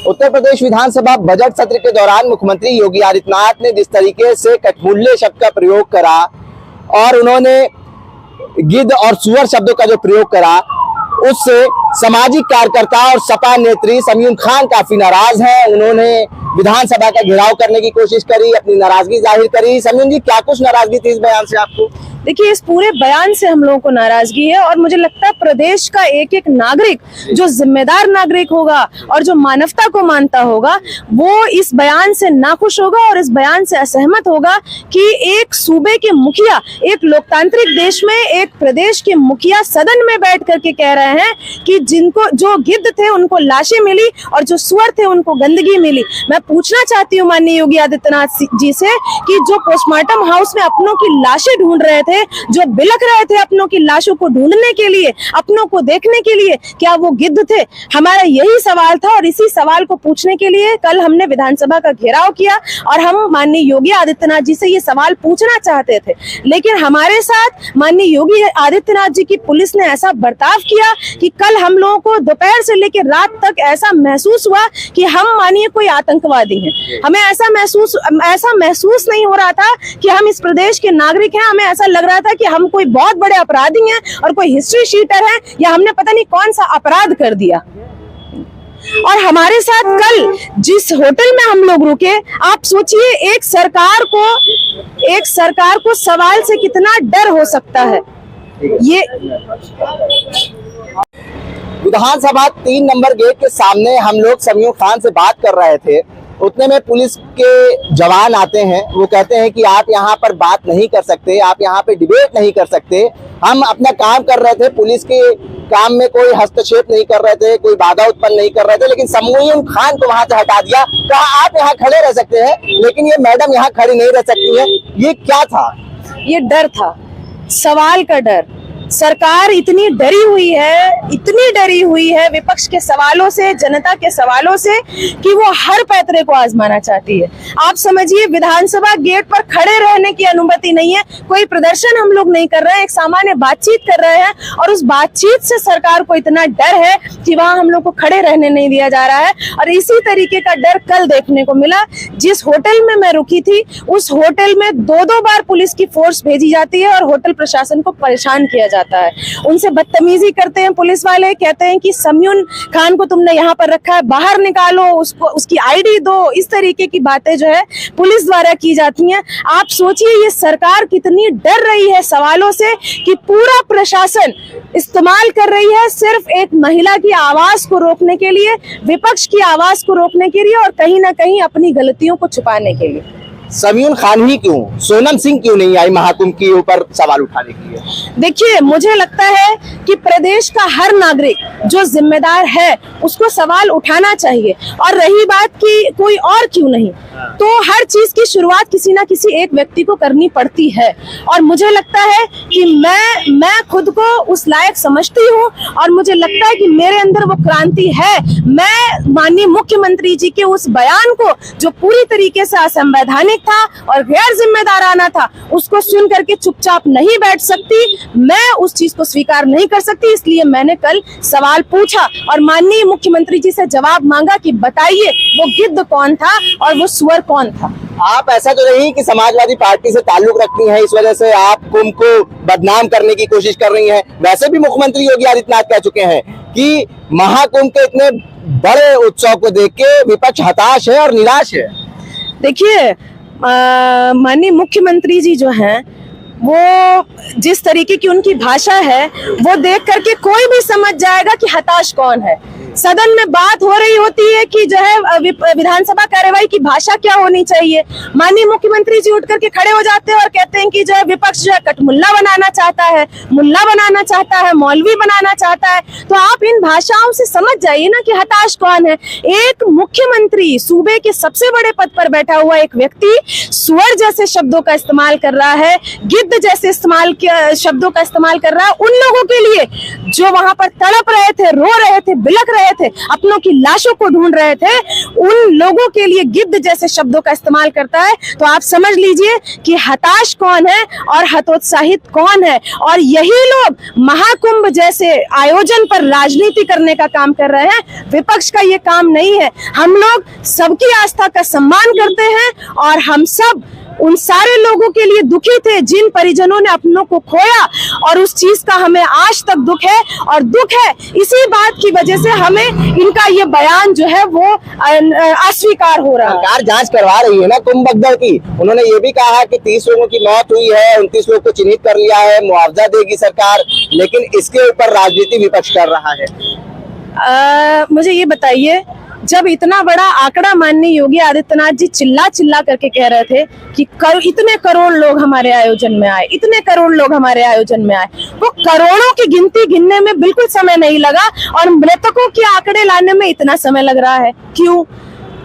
उत्तर प्रदेश विधानसभा budget सत्र के दौरान मुख्यमंत्री योगी आदित्यनाथ ने जिस तरीके से कठमुल्ले शब्द का प्रयोग करा और उन्होंने गिद्ध और सुअर शब्दों का जो प्रयोग करा, उससे सामाजिक कार्यकर्ता और सपा नेत्री समयून खान काफी नाराज हैं। उन्होंने विधानसभा का घेराव करने की कोशिश करी, अपनी नाराजगी जाहिर करी। समयून जी, क्या कुछ नाराजगी थी इस बयान से आपको? देखिए, इस पूरे बयान से हम लोगों को नाराजगी है और मुझे लगता है प्रदेश का एक एक नागरिक जो जिम्मेदार नागरिक होगा और जो मानवता को मानता होगा, वो इस बयान से नाखुश होगा और इस बयान से असहमत होगा कि एक सूबे के मुखिया, एक लोकतांत्रिक देश में एक प्रदेश के मुखिया सदन में बैठ करके कह रहे हैं कि जिनको जो गिद्ध थे उनको लाशें मिली और जो सुअर थे उनको गंदगी मिली। मैं पूछना चाहती हूँ माननीय योगी आदित्यनाथ जी से कि जो पोस्टमार्टम हाउस में अपनों की लाशें ढूंढ रहे थे, जो बिलख रहे थे अपनों की लाशों को ढूंढने के लिए, अपनों को देखने के लिए, क्या वो गिद्ध थे? हमारा यही सवाल था और इसी सवाल को पूछने के लिए कल हमने विधानसभा का घेराव किया और हम माननीय योगी आदित्यनाथ जी से ये सवाल पूछना चाहते थे। लेकिन हमारे साथ माननीय योगी आदित्यनाथ जी की पुलिस ने ऐसा बर्ताव किया कि कल हम लोगों को दोपहर से लेकर रात तक ऐसा महसूस हुआ कि हम मानिए कोई आतंकवादी हैं। हमें ऐसा महसूस नहीं हो रहा था कि हम इस प्रदेश के नागरिक हैं। हमें ऐसा लग रहा था कि हम कोई बहुत बड़े अपराधी हैं और कोई हिस्ट्री शीटर है या हमने पता नहीं कौन सा अपराध कर दिया। और हमारे साथ कल जिस होटल में हम लोग रुके, आप सोचिए एक सरकार को सवाल से कितना डर हो सकता है। ये विधानसभा 3 नंबर गेट के सामने हम लोग समयून खान से बात कर रहे थे। उतने में पुलिस के जवान आते हैं। वो कहते हैं कि आप यहाँ पर बात नहीं कर सकते, आप यहाँ पे डिबेट नहीं कर सकते। हम अपना काम कर रहे थे, पुलिस के काम में कोई हस्तक्षेप नहीं कर रहे थे, कोई बाधा उत्पन्न नहीं कर रहे थे, लेकिन समयून खान को वहां से हटा दिया। कहा आप यहाँ खड़े रह सकते हैं, लेकिन ये मैडम यहाँ खड़ी नहीं रह सकती है। ये क्या था? ये डर था, सवाल का डर। सरकार इतनी डरी हुई है विपक्ष के सवालों से, जनता के सवालों से, कि वो हर पैतरे को आजमाना चाहती है। आप समझिए, विधानसभा गेट पर खड़े रहने की अनुमति नहीं है, कोई प्रदर्शन हम लोग नहीं कर रहे हैं, एक सामान्य बातचीत कर रहे हैं और उस बातचीत से सरकार को इतना डर है कि वहां हम लोग को खड़े रहने नहीं दिया जा रहा है। और इसी तरीके का डर कल देखने को मिला। जिस होटल में मैं रुकी थी, उस होटल में 2-2 बार पुलिस की फोर्स भेजी जाती है और होटल प्रशासन को परेशान किया जाता है। उनसे बदतमीजी करते हैं पुलिस वाले, कहते हैं कि समयून खान को तुमने यहाँ पर रखा है, बाहर निकालो उसको, उसकी आईडी दो। इस तरीके की बातें जो है पुलिस द्वारा की जाती हैं। आप सोचिए ये सरकार कितनी डर रही है सवालों से कि पूरा प्रशासन इस्तेमाल कर रही है सिर्फ एक महिला की आवाज को रोकने के लिए, विपक्ष की आवाज को रोकने के लिए और कहीं ना कहीं अपनी गलतियों को छुपाने के लिए। समयून खान ही क्यों, सोनम सिंह क्यों नहीं आई महाकुंभ के ऊपर सवाल उठाने के लिए? देखिए, मुझे लगता है कि प्रदेश का हर नागरिक जो जिम्मेदार है उसको सवाल उठाना चाहिए। और रही बात कि कोई और क्यों नहीं, तो हर चीज की शुरुआत किसी ना किसी एक व्यक्ति को करनी पड़ती है। और मुझे लगता है कि मैं खुद को उस लायक समझती हूँ और मुझे लगता है कि मेरे अंदर वो क्रांति है। मैं माननीय मुख्यमंत्री जी के उस बयान को, जो पूरी तरीके से असंवैधानिक था और गैर जिम्मेदाराना था, उसको सुन करके चुपचाप नहीं बैठ सकती। मैं उस चीज को स्वीकार नहीं कर सकती, इसलिए मैंने कल सवाल पूछा और माननीय मुख्यमंत्री जी से जवाब मांगा कि बताइए वो गिद्ध कौन था और वो सुअर कौन था। आप ऐसा तो नहीं कि समाजवादी पार्टी से ताल्लुक रखती हैं, इस वजह से आप कुंभ को बदनाम करने की कोशिश कर रही हैं? वैसे भी मुख्यमंत्री योगी आदित्यनाथ कह चुके हैं कि महाकुंभ के इतने बड़े उत्सव को देख के विपक्ष हताश है और निराश है। देखिए, माननीय मुख्यमंत्री जी जो हैं, वो जिस तरीके की उनकी भाषा है वो देख करके कोई भी समझ जाएगा कि हताश कौन है। सदन में बात हो रही होती है कि जो है विधानसभा कार्यवाही की भाषा क्या होनी चाहिए, माननीय मुख्यमंत्री जी उठ करके खड़े हो जाते हैं और कहते हैं कि जो है विपक्ष जो है कटमुल्ला बनाना चाहता है, मुल्ला बनाना चाहता है, मौलवी बनाना चाहता है। तो आप इन भाषाओं से समझ जाइए ना कि हताश कौन है। एक मुख्यमंत्री, सूबे के सबसे बड़े पद पर बैठा हुआ एक व्यक्ति सुअर जैसे शब्दों का इस्तेमाल कर रहा है, गिद्ध जैसे शब्दों का इस्तेमाल कर रहा है उन लोगों के लिए जो वहां पर तड़प रहे थे, रो रहे थे, बिलख रहे थे, अपनों की लाशों को ढूंढ रहे थे, उन लोगों के लिए गिद्ध जैसे शब्दों का इस्तेमाल करता है। तो आप समझ लीजिए कि हताश कौन है और हतोत्साहित कौन है। और यही लोग महाकुंभ जैसे आयोजन पर राजनीति करने का काम कर रहे हैं। विपक्ष का ये काम नहीं है। हम लोग सबकी आस्था का सम्मान करते हैं और हम सब उन सारे लोगों के लिए दुखी थे जिन परिजनों ने अपनों को खोया, और उस चीज का हमें आज तक दुख है। और दुख है इसी बात की वजह से हमें इनका ये बयान जो है वो अस्वीकार हो रहा है। सरकार जांच करवा रही है ना कुंभ भगदड़ की। उन्होंने ये भी कहा कि 30 लोगों की मौत हुई है, 29 लोगों को चिन्हित कर लिया है, मुआवजा देगी सरकार, लेकिन इसके ऊपर राजनीति विपक्ष कर रहा है। मुझे ये बताइए, जब इतना बड़ा आंकड़ा माननीय योगी आदित्यनाथ जी चिल्ला चिल्ला करके कह रहे थे कि इतने करोड़ लोग हमारे आयोजन में आए, इतने करोड़ लोग हमारे आयोजन में आए, वो करोड़ों की गिनती गिनने में बिल्कुल समय नहीं लगा और मृतकों के आंकड़े लाने में इतना समय लग रहा है। क्यों?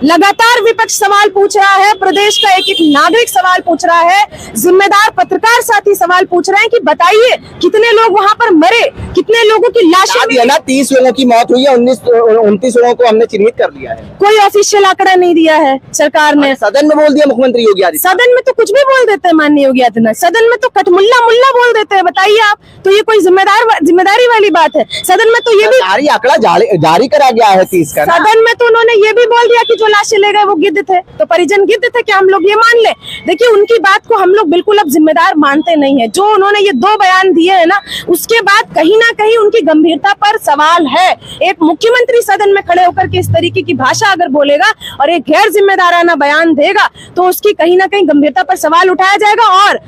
लगातार विपक्ष सवाल पूछ रहा है, प्रदेश का एक एक नागरिक सवाल पूछ रहा है, जिम्मेदार पत्रकार साथी सवाल पूछ रहे हैं कि बताइए कितने लोग वहां पर मरे, कितने लोगों की लाशें। ना 30 लोगों की मौत हुई है, 29 लोगों को हमने चिन्हित कर लिया है। कोई ऑफिशियल आंकड़ा नहीं दिया है सरकार ने। सदन में बोल दिया मुख्यमंत्री योगी आदित्यनाथ। सदन में तो कुछ भी बोल देते हैं माननीय योगी आदित्यनाथ, सदन में तो कटमुल्ला मुल्ला बोल देते हैं। बताइए आप, तो ये कोई जिम्मेदारी वाली बात है? सदन में तो ये भी आंकड़ा जारी करा गया है 30 का। सदन में तो उन्होंने ये भी बोल दिया कि जो लाशें ले गए वो गिद्ध थे, तो परिजन गिद्ध थे, क्या हम लोग ये मान ले? देखिए, उनकी बात को हम लोग बिल्कुल अब जिम्मेदार मानते नहीं है। जो उन्होंने ये 2 बयान दिए है ना, उसके बाद कहीं ना कहीं उनकी गंभीरता पर सवाल है। एक मुख्यमंत्री सदन में खड़े होकर के इस तरीके की भाषा अगर बोलेगा और एक गैर जिम्मेदाराना बयान देगा तो उसकी कहीं ना कहीं गंभीरता पर सवाल उठाया जाएगा। और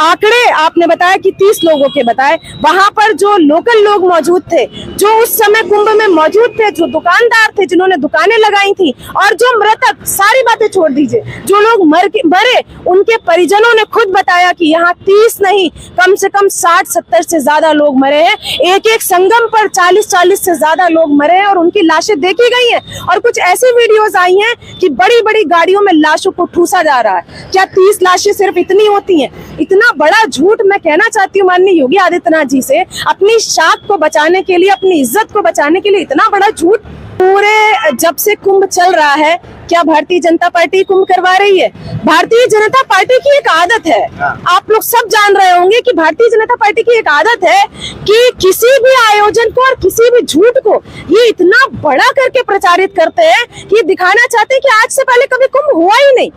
आंकड़े आपने बताया कि 30 लोगों के बताए, वहां पर जो लोकल लोग मौजूद थे, जो उस समय कुंभ में मौजूद थे, जो दुकानदार थे जिन्होंने दुकानें लगाई थी, और जो मृतक, सारी बातें छोड़ दीजिए, जो लोग मरे, उनके परिजनों ने खुद बताया कि यहाँ 30 नहीं, कम से कम 60-70 से ज्यादा लोग मरे हैं। एक एक संगम पर 40-40 से ज्यादा लोग मरे हैं और उनकी लाशें देखी गई हैं। और कुछ ऐसी वीडियोस आई हैं कि बड़ी बड़ी गाड़ियों में लाशों को ठूसा जा रहा है। क्या 30 लाशें सिर्फ इतनी होती हैं? इतना बड़ा झूठ मैं कहना चाहती हूँ माननीय योगी आदित्यनाथ जी से, अपनी शाख को बचाने के लिए, अपनी इज्जत को बचाने के लिए इतना बड़ा झूठ। पूरे जब से कुंभ चल रहा है, क्या भारतीय जनता पार्टी कुंभ करवा रही है? भारतीय जनता पार्टी की एक आदत है, आप लोग सब जान रहे होंगे कि भारतीय जनता पार्टी की एक आदत है कि किसी भी आयोजन को और किसी भी झूठ को ये इतना बड़ा करके प्रचारित करते हैं कि दिखाना चाहते हैं कि आज से पहले कभी कुंभ हुआ ही नहीं।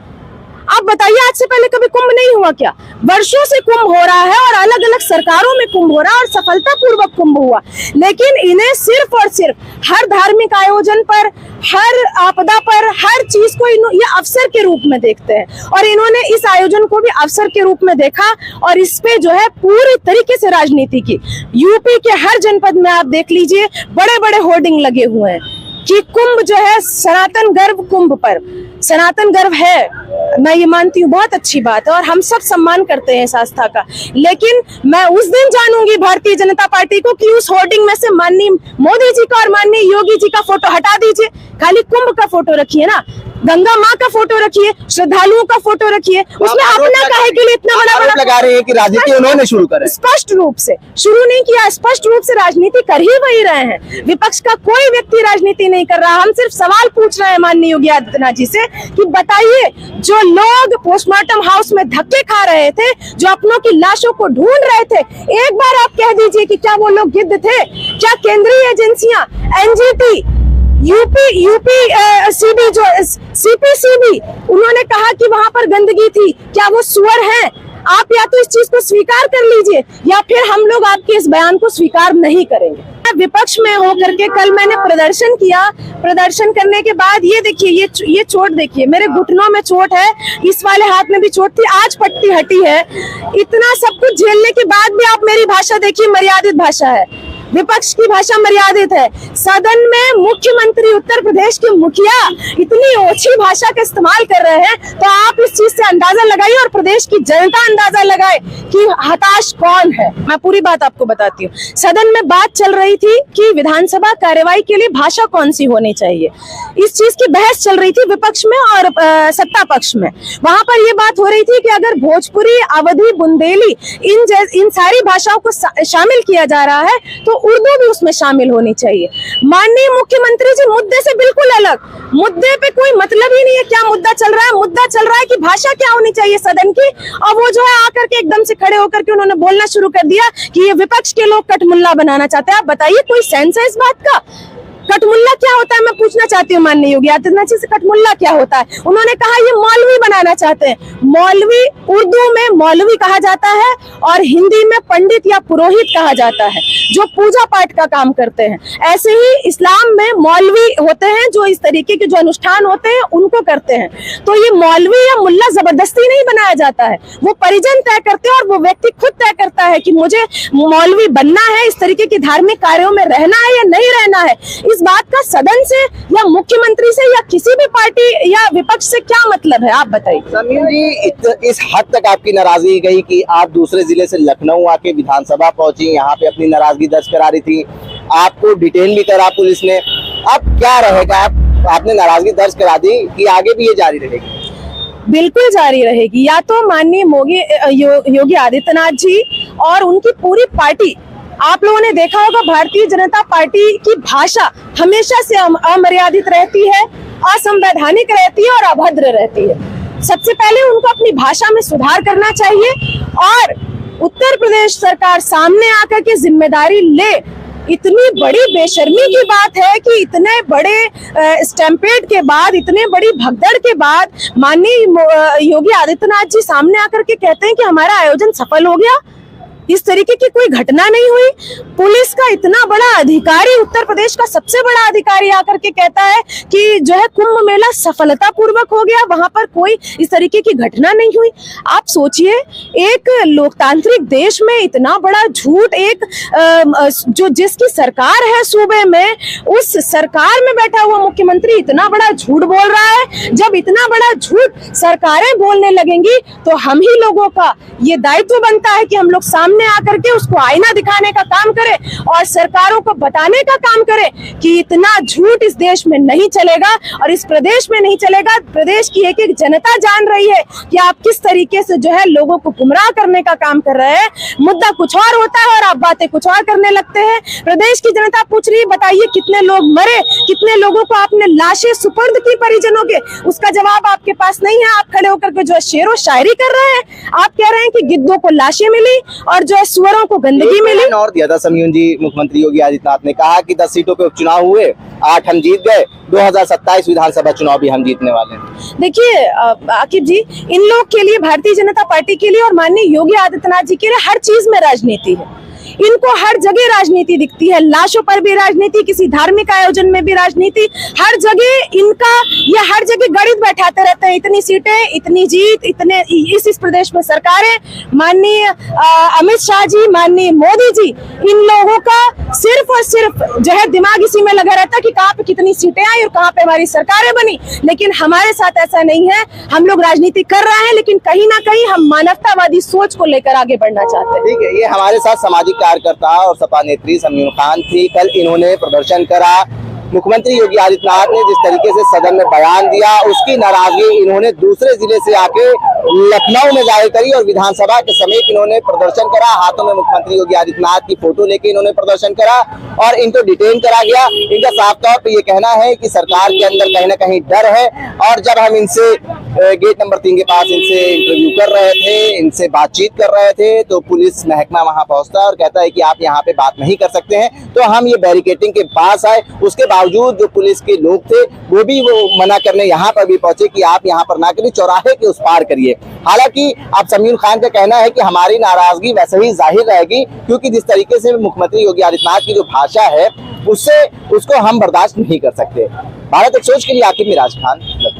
आप बताइए, आज से पहले कभी कुंभ नहीं हुआ क्या? वर्षों से कुंभ हो रहा है और अलग अलग सरकारों में कुंभ हो रहा है और सफलतापूर्वक कुंभ हुआ, लेकिन इन्हें सिर्फ और सिर्फ हर धार्मिक आयोजन पर, हर आपदा पर, हर चीज को ये अवसर के रूप में देखते हैं। और इन्होंने इस आयोजन को भी अवसर के रूप में देखा और इस पे जो है पूरी तरीके से राजनीति की। यूपी के हर जनपद में आप देख लीजिए, बड़े बड़े होर्डिंग लगे हुए हैं कि कुंभ जो है सनातन गर्व कुंभ पर। सनातन गर्व है, मैं ये मानती हूँ, बहुत अच्छी बात है और हम सब सम्मान करते हैं इस आस्था का, लेकिन मैं उस दिन जानूंगी भारतीय जनता पार्टी को कि उस होर्डिंग में से माननीय मोदी जी का और माननीय योगी जी का फोटो हटा दीजिए, खाली कुंभ का फोटो रखिए ना, गंगा माँ का फोटो रखिए, श्रद्धालुओं का फोटो रखिए, उसमें अपना काहे के लिए इतना बड़ा लगा रहे हैं कि राजनीति उन्होंने शुरू करी? स्पष्ट रूप से शुरू नहीं किया, स्पष्ट रूप से राजनीति कर ही वही रहे हैं। विपक्ष का कोई व्यक्ति राजनीति नहीं कर रहा। हम सिर्फ सवाल पूछ रहे हैं माननीय योगी आदित्यनाथ जी से कि बताइए, जो लोग पोस्टमार्टम हाउस में धक्के खा रहे थे, जो अपनों की लाशों को ढूंढ रहे थे, एक बार आप कह दीजिए कि क्या वो लोग गिद्ध थे? क्या केंद्रीय एजेंसियां, एनजीटी, यूपी सीबी, जो सीपीसीबी, उन्होंने कहा कि वहां पर गंदगी थी, क्या वो सुअर हैं? आप या तो इस चीज को स्वीकार कर लीजिए या फिर हम लोग आपके इस बयान को स्वीकार नहीं करेंगे। विपक्ष में होकर के कल मैंने प्रदर्शन किया, प्रदर्शन करने के बाद ये देखिए, ये चोट देखिए, मेरे घुटनों में चोट है, इस वाले हाथ में भी चोट थी, आज पट्टी हटी है। इतना सब कुछ झेलने के बाद भी आप मेरी भाषा देखिए, मर्यादित भाषा है। विपक्ष की भाषा मर्यादित है। सदन में मुख्यमंत्री उत्तर प्रदेश के मुखिया इतनी ओछी भाषा का इस्तेमाल कर रहे हैं, तो आप इस चीज से अंदाजा लगाइए और प्रदेश की जनता अंदाजा लगाए कि हताश कौन है। मैं पूरी बात आपको बताती हूँ। सदन में बात चल रही थी कि विधानसभा कार्यवाही के लिए भाषा कौन सी होनी चाहिए, इस चीज की बहस चल रही थी विपक्ष में और सत्ता पक्ष में। वहां पर ये बात हो रही थी कि अगर भोजपुरी, अवधी, बुंदेली इन सारी भाषाओं को शामिल किया जा रहा है तो उर्दू भी उसमें शामिल होनी चाहिए। माननीय मुख्यमंत्री जी मुद्दे से बिल्कुल अलग, मुद्दे पे कोई मतलब ही नहीं है क्या मुद्दा चल रहा है। मुद्दा चल रहा है कि भाषा क्या होनी चाहिए सदन की, और वो जो है आकर के एकदम से खड़े होकर के उन्होंने बोलना शुरू कर दिया कि ये विपक्ष के लोग कठमुल्ला बनाना चाहते हैं। आप बताइए कोई सेंस है इस बात का? कठमुल्ला क्या होता है मैं पूछना चाहती हूँ माननीय योगी आदित्यनाथ जी से, कठमुल्ला क्या होता है? उन्होंने कहा ये मौलवी बनाना चाहते हैं। मौलवी उर्दू में मौलवी कहा जाता है और हिंदी में पंडित या पुरोहित कहा जाता है, जो पूजा पाठ का काम करते हैं। ऐसे ही इस्लाम में मौलवी होते हैं जो इस तरीके के जो अनुष्ठान होते हैं उनको करते हैं। तो ये मौलवी या मुल्ला जबरदस्ती नहीं बनाया जाता है, वो परिजन तय करते हैं और वो व्यक्ति खुद तय करता है कि मुझे मौलवी बनना है, इस तरीके के धार्मिक कार्यों में रहना है या नहीं रहना है। इस बात का सदन से या मुख्यमंत्री से या किसी भी पार्टी या विपक्ष से क्या मतलब है, आप बताइए। समीर जी, इस हद तक आपकी नाराजगी गई कि आप दूसरे जिले से लखनऊ आके विधानसभा पहुंची, यहाँ पे अपनी नाराजगी दर्ज करा रही थी, आपको डिटेन भी करा पुलिस ने। अब क्या रहेगा? आपने नाराजगी दर्ज करा दी कि आगे भी ये जारी रहेगी? बिल्कुल जारी रहेगी। या तो माननीय योगी आदित्यनाथ जी और उनकी पूरी पार्टी, आप लोगों ने देखा होगा भारतीय जनता पार्टी की भाषा हमेशा से अमर्यादित रहती है, असंवैधानिक रहती है और अभद्र रहती है। सबसे पहले उनको अपनी भाषा में सुधार करना चाहिए और उत्तर प्रदेश सरकार सामने आकर के जिम्मेदारी ले। इतनी बड़ी बेशर्मी की बात है कि इतने बड़े स्टैम्पेड के बाद, इतने बड़ी भगदड़ के बाद माननीय योगी आदित्यनाथ जी सामने आकर के कहते हैं कि हमारा आयोजन सफल हो गया। इस तरीके की कोई घटना नहीं हुई। पुलिस का इतना बड़ा अधिकारी, उत्तर प्रदेश का सबसे बड़ा अधिकारी आकर के कहता है कि जो है कुंभ मेला सफलतापूर्वक हो गया, वहां पर कोई इस तरीके की घटना नहीं हुई। आप सोचिए, एक लोकतांत्रिक देश में इतना बड़ा झूठ, एक जो जिसकी सरकार है सूबे में, उस सरकार में बैठा हुआ मुख्यमंत्री इतना बड़ा झूठ बोल रहा है। जब इतना बड़ा झूठ सरकारें बोलने लगेंगी तो हम ही लोगों का ये दायित्व बनता है कि हम लोग सामने आकर के उसको आईना दिखाने का काम करें और सरकारों को बताने का काम करें कि इतना झूठ इस देश में नहीं चलेगा और इस प्रदेश में नहीं चलेगा। प्रदेश की एक एक जनता जान रही है कि आप किस तरीके से जो है लोगों को गुमराह करने का काम कर रहे हैं। मुद्दा कुछ और होता है और आप बातें कुछ और करने लगते हैं। प्रदेश की जनता पूछ रही है, बताइए कितने लोग मरे, कितने लोगों को आपने लाशें सुपुर्द की परिजनों के, उसका जवाब आपके पास नहीं है। आप खड़े होकर के जो है शेरो शायरी कर रहे हैं। आप कह रहे हैं कि गिद्धों को लाशें मिली और जो है सुअरों को गंदगी मिली। और दिया था समीउन जी, मुख्यमंत्री योगी आदित्यनाथ ने कहा कि 10 सीटों पे उपचुनाव हुए, 8 हम जीत गए, 2027 विधानसभा चुनाव भी हम जीतने वाले हैं। देखिए आकिब जी, इन लोग के लिए, भारतीय जनता पार्टी के लिए और माननीय योगी आदित्यनाथ जी के लिए हर चीज में राजनीति है। इनको हर जगह राजनीति दिखती है, लाशों पर भी राजनीति, किसी धार्मिक आयोजन में भी राजनीति, हर जगह इनका, ये हर जगह गणित बैठाते रहते हैं। इतनी सीटें, इतनी जीत, इतने इस प्रदेश में सरकारें। माननीय अमित शाह जी, माननीय मोदी जी, इन लोगों का सिर्फ और सिर्फ जो है दिमाग इसी में लगा रहता है कि कहाँ पे कितनी सीटें आई और कहाँ पे हमारी सरकारें बनी। लेकिन हमारे साथ ऐसा नहीं है। हम लोग राजनीति कर रहे हैं, लेकिन कहीं ना कहीं हम मानवतावादी सोच को लेकर आगे बढ़ना चाहते हैं। ठीक है, ये हमारे साथ सामाजिक कार्यकर्ता और सपा नेत्री समीउन खान थी। कल इन्होंने प्रदर्शन करा। मुख्यमंत्री योगी आदित्यनाथ ने जिस तरीके से सदन में बयान दिया, उसकी नाराजगी इन्होंने दूसरे जिले से आके लखनऊ में जाहिर करी और विधानसभा के समीप इन्होंने प्रदर्शन करा। हाथों में मुख्यमंत्री योगी आदित्यनाथ की फोटो लेके इन्होंने प्रदर्शन करा और इनको डिटेन करा गया। इनका साफ तौर पे ये कहना है कि सरकार के अंदर कहीं ना कहीं डर है। और जब हम इनसे गेट नंबर 3 के पास इनसे इंटरव्यू कर रहे थे, इनसे बातचीत कर रहे थे, तो पुलिस महकमा वहां पहुंचता है और कहता है कि आप यहाँ पे बात नहीं कर सकते हैं। तो हम ये बैरिकेडिंग के पास आए, उसके बावजूद जो पुलिस के लोग थे वो भी मना करने यहाँ पर भी पहुंचे कि आप यहाँ पर ना करिए, चौराहे के उस पार करिए। हालांकि अब समीउन खान का कहना है कि हमारी नाराजगी वैसे ही जाहिर रहेगी, क्योंकि जिस तरीके से मुख्यमंत्री योगी आदित्यनाथ की जो भाषा है उसको हम बर्दाश्त नहीं कर सकते। भारत एक सोच के लिए आकिब मिराज खान।